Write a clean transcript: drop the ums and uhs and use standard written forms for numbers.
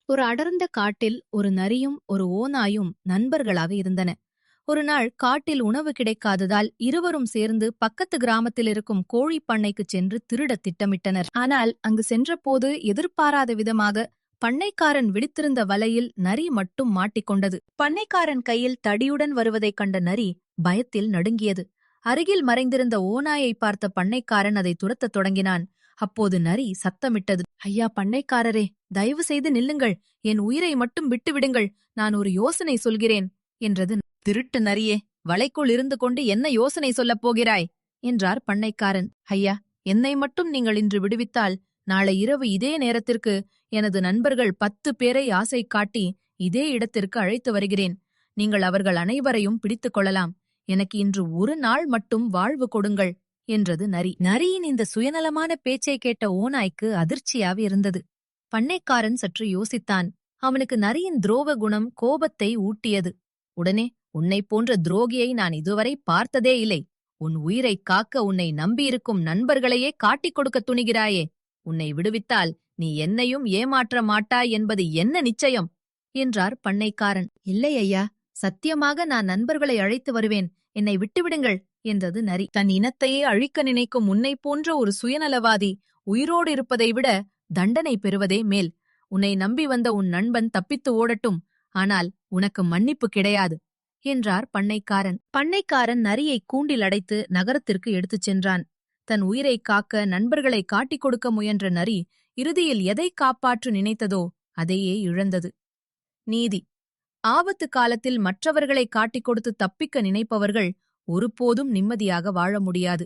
ஒரு அடர்ந்த காட்டில் ஒரு நரியும் ஒரு ஓநாயும் நண்பர்களாக இருந்தன. ஒரு நாள் காட்டில் உணவு கிடைக்காததால் இருவரும் சேர்ந்து பக்கத்து கிராமத்தில் இருக்கும் கோழிப் பண்ணைக்குச் சென்று திருடத் திட்டமிட்டனர். ஆனால் அங்கு சென்றபோது எதிர்பாராத விதமாக பண்ணைக்காரன் விடுத்திருந்த வலையில் நரி மட்டும் மாட்டிக்கொண்டது. பண்ணைக்காரன் கையில் தடியுடன் வருவதைக் கண்ட நரி பயத்தில் நடுங்கியது. அருகில் மறைந்திருந்த ஓநாயை பார்த்த பண்ணைக்காரன் அதை துரத்தத் தொடங்கினான். அப்போது நரி சத்தமிட்டது. ஐயா பண்ணைக்காரரே, தயவு செய்து நில்லுங்கள், என் உயிரை மட்டும் விட்டுவிடுங்கள், நான் ஒரு யோசனை சொல்கிறேன் என்றது. திருட்டு நரியே, வலைக்குள் இருந்து கொண்டு என்ன யோசனை சொல்லப் போகிறாய் என்றார் பண்ணைக்காரன். ஐயா, என்னை மட்டும் நீங்கள் இன்று விடுவித்தால் நாளை இரவு இதே நேரத்திற்கு எனது நண்பர்கள் 10 பேரை ஆசை காட்டி இதே இடத்திற்கு அழைத்து வருகிறேன். நீங்கள் அவர்கள் அனைவரையும் பிடித்துக் கொள்ளலாம். எனக்கு இன்று ஒரு நாள் மட்டும் வாழ்வு கொடுங்கள் என்றது நரி. நரியின் இந்த சுயநலமான பேச்சை கேட்ட ஓநாய்க்கு அதிர்ச்சியாக இருந்தது. பண்ணைக்காரன் சற்று யோசித்தான். அவனுக்கு நரியின் துரோக குணம் கோபத்தை ஊட்டியது. உடனே, உன்னைப் போன்ற துரோகியை நான் இதுவரை பார்த்ததே இல்லை. உன் உயிரைக் காக்க உன்னை நம்பியிருக்கும் நண்பர்களையே காட்டிக் கொடுக்க துணிகிறாயே. உன்னை விடுவித்தால் நீ என்னையும் ஏமாற்ற மாட்டாய் என்பது என்ன நிச்சயம் என்றார் பண்ணைக்காரன். இல்லை ஐயா, சத்தியமாக நான் நண்பர்களை அழைத்து வருவேன். என்னை விட்டுவிடுங்கள் என்றது நரி. தன் இனத்தையே அழிக்க நினைக்கும் உன்னை போன்ற ஒரு சுயநலவாதி உயிரோடு இருப்பதை விட தண்டனை பெறுவதே மேல். உன்னை நம்பி வந்த உன் நண்பன் தப்பித்து ஓடட்டும், ஆனால் உனக்கு மன்னிப்பு கிடையாது என்றார் பண்ணைக்காரன். பண்ணைக்காரன் நரியை கூண்டில் அடைத்து நகரத்திற்கு எடுத்துச் சென்றான். தன் உயிரைக் காக்க நண்பர்களை காட்டிக் கொடுக்க முயன்ற நரி இறுதியில் எதை காப்பாற்ற நினைத்ததோ அதையே இழந்தது. நீதி: ஆபத்து காலத்தில் மற்றவர்களை காட்டிக் கொடுத்து தப்பிக்க நினைப்பவர்கள் ஒருபோதும் நிம்மதியாக வாழ முடியாது.